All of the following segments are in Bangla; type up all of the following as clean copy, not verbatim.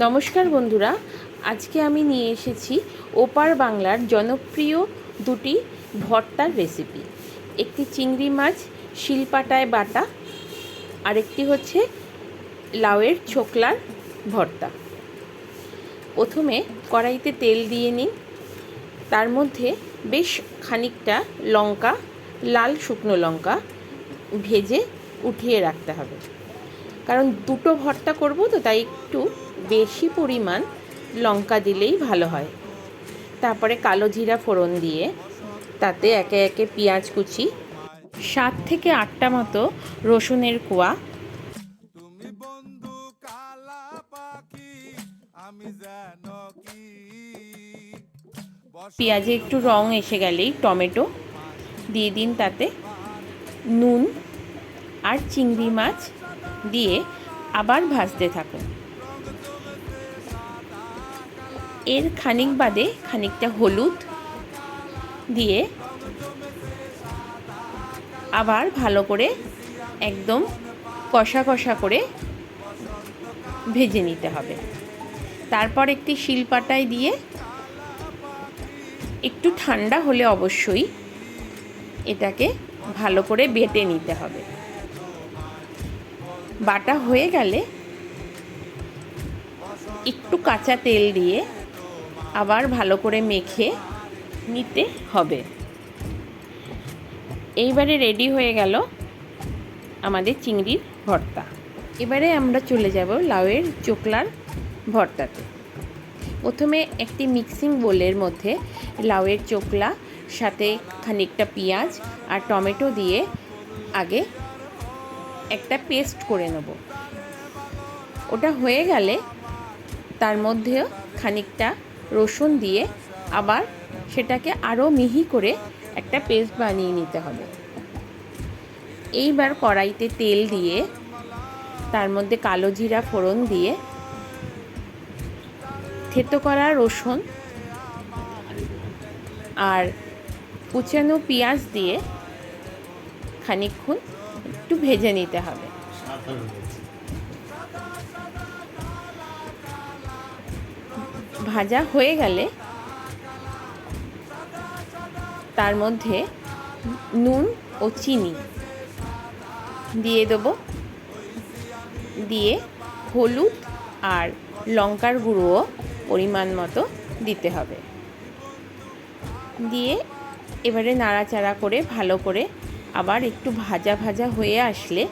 নমস্কার বন্ধুরা, আজকে আমি নিয়ে এসেছি ওপার বাংলার জনপ্রিয় দুটি ভর্তার রেসিপি। একটি চিংড়ি মাছ শিলপাটায় বাটা, আরেকটি হচ্ছে লাউয়ের ছোকলার ভর্তা। প্রথমে কড়াইতে তেল দিয়ে নিন, তার মধ্যে বেশ খানিকটা লঙ্কা, লাল শুকনো লঙ্কা ভেজে উঠিয়ে রাখতে হবে, কারণ দুটো ভর্তা করব তো, তাই একটু বেশি পরিমাণ লঙ্কা দিলেই ভালো হয়। তারপরে কালো জিরা ফোড়ন দিয়ে তাতে একে একে পেঁয়াজ কুচি, 7 থেকে 8টা মতো রসুনের কোয়া, পেঁয়াজে একটু রং এসে গেলেই টমেটো দিয়ে দিন, তাতে নুন আর চিংড়ি মাছ দিয়ে আবার ভাজতে থাকুন। এর খানিক বাদে খানিকটা হলুদ দিয়ে আবার ভালো করে একদম কষা কষা করে ভেজে নিতে হবে। তারপর একটি শিলপাটায় দিয়ে একটু ঠান্ডা হলে অবশ্যই এটাকে ভালো করে বেটে নিতে হবে। বাটা হয়ে গেলে একটু কাঁচা তেল দিয়ে আবার ভালো করে মেখে নিতে হবে। এইবারে রেডি হয়ে গেল আমাদের চিংড়ির ভর্তা। এবারে আমরা চলে যাব লাউয়ের চোকলার ভর্তাতে। প্রথমে একটি মিক্সিং বোলের মধ্যে লাউয়ের চোকলা সাথে খানিকটা পেঁয়াজ আর টমেটো দিয়ে আগে একটা পেস্ট করে নেব। ওটা হয়ে গেলে তার মধ্যে খানিকটা রসুন দিয়ে আবার সেটাকে আরও মিহি করে একটা পেস্ট বানিয়ে নিতে হবে। এইবার কড়াইতে তেল দিয়ে তার মধ্যে কালো জিরা ফোড়ন দিয়ে থেতো করা রসুন আর কুচানো পেঁয়াজ দিয়ে খানিকক্ষণ একটু ভেজে নিতে হবে। ভাজা হয়ে গেলে তার মধ্যে নুন ও চিনি দিয়ে দেবো, দিয়ে হলুদ আর লঙ্কার গুঁড়োও পরিমাণ মতো দিতে হবে। দিয়ে এবারে নাড়াচাড়া করে ভালো করে আবার একটু ভাজা ভাজা হয়ে আসলে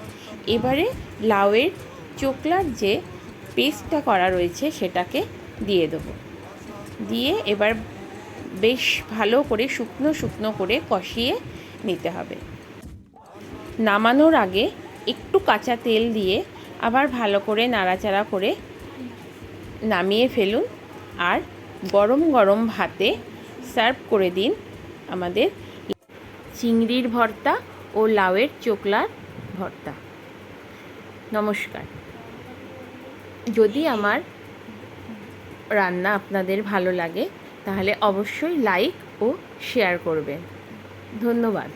এবারে লাউয়ের চোকলার যে পেস্টটা করা রয়েছে সেটাকে দিয়ে দেবো। দিয়ে এবার বেশ ভালো করে শুকনো শুকনো করে কষিয়ে নিতে হবে। নামানোর আগে একটু কাঁচা তেল দিয়ে আবার ভালো করে নাড়াচাড়া করে নামিয়ে ফেলুন, আর গরম গরম ভাতে সার্ভ করে দিন আমাদের চিংড়ির ভর্তা ও লাউয়ের চোকলার ভর্তা। নমস্কার। যদি আমার রান্না আপনাদের ভালো লাগে তাহলে অবশ্যই লাইক ও শেয়ার করবেন। ধন্যবাদ।